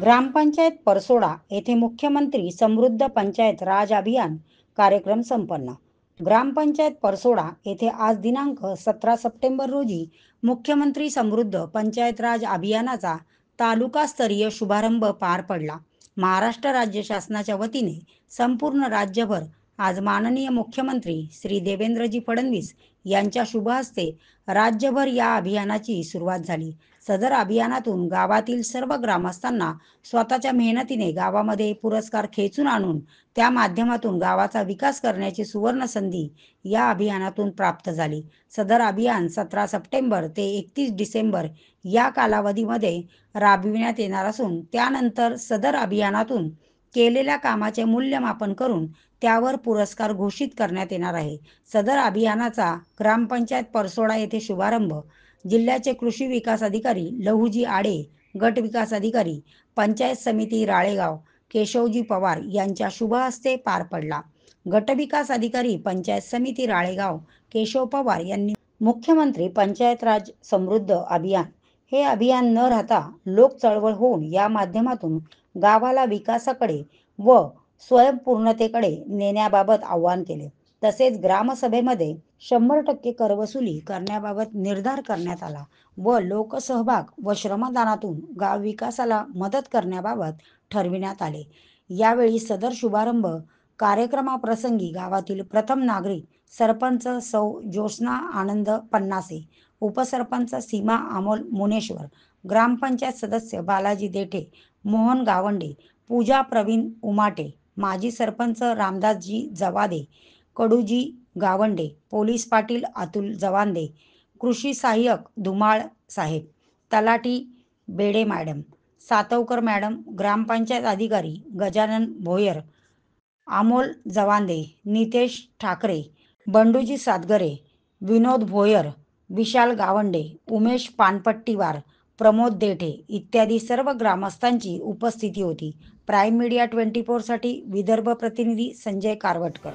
ग्रामपंचायत परसोडा येथे मुख्यमंत्री समृद्ध पंचायत राज अभियान कार्यक्रम संपन्न। ग्रामपंचायत परसोडा येथे आज दिनांक 17 सप्टेंबर रोजी मुख्यमंत्री समृद्ध पंचायत राज अभियानाचा तालुकास्तरीय शुभारंभ पार पडला। महाराष्ट्र राज्य शासनाच्या वतीने संपूर्ण राज्यभर आज माननीय मुख्यमंत्री श्री देवेंद्रजी फडणवीस यांच्या शुभ हस्ते राज्यभर या अभियानाची सुरुवात झाली। सदर अभियानातून गावातील सर्व ग्रामस्थांना स्वतःच्या मेहनतीने गावामध्ये पुरस्कार खेचून आणून त्या माध्यमातून गावाचा विकास करण्याची सुवर्ण संधी या अभियानातून प्राप्त झाली। सदर अभियान 17 सप्टेंबर ते 31 डिसेंबर या कालावधीमध्ये राबविण्यात येणार असून त्यानंतर सदर अभियानातून केलेल्या कामाचे मूल्यमापन करून त्यावर पुरस्कार घोषित करण्यात येणार आहे। सदर अभियानाचा ग्रामपंचायत परसोडा येथे शुभारंभ जिल्ह्याचे कृषी विकास अधिकारी लहुजी आडे, गट विकास अधिकारी पंचायत समिती राळेगाव केशवजी पवार यांच्या शुभ हस्ते पार पडला। गट विकास अधिकारी पंचायत समिती राळेगाव केशव पवार यांनी मुख्यमंत्री पंचायत राज समृद्ध अभियान हे अभियान न राहता लोक चळवळ होऊन या माध्यमातून गावाला विकासाकडे व स्वयंपूर्णतेकडे नेण्याबाबत आवाहन केले। तसेच ग्रामसभेमध्ये 100% कर वसुली करण्याबाबत निर्धार करण्यात आला व लोकसहभाग व श्रमदानातून गाव विकासाला मदत करण्याबाबत ठरविण्यात आले। यावेळी सदर शुभारंभ कार्यक्रमाप्रसंगी गावातील प्रथम नागरिक सरपंच सौ ज्योत्स्ना आनंद पन्नासे, उपसरपंच सीमा अमोल मुनेश्वर, ग्रामपंचायत सदस्य बालाजी देठे, मोहन गावंडे, पूजा प्रवीण उमाटे, माजी सरपंच रामदासजी जवादे, कडूजी गावंडे, पोलीस पाटील अतुल जवांदे, कृषी सहाय्यक धुमाळ साहेब, तलाठी बेडे मॅडम, सातवकर मॅडम, ग्रामपंचायत अधिकारी गजानन भोयर, अमोल जवांदे, नितेश ठाकरे, बंडूजी सातगरे, विनोद भोयर, विशाल गावंडे, उमेश पानपट्टीवार, प्रमोद देठे इत्यादी सर्व ग्रामस्थांची उपस्थिती होती। प्राईम मीडिया 24 साठी विदर्भ प्रतिनिधी संजय कारवटकर।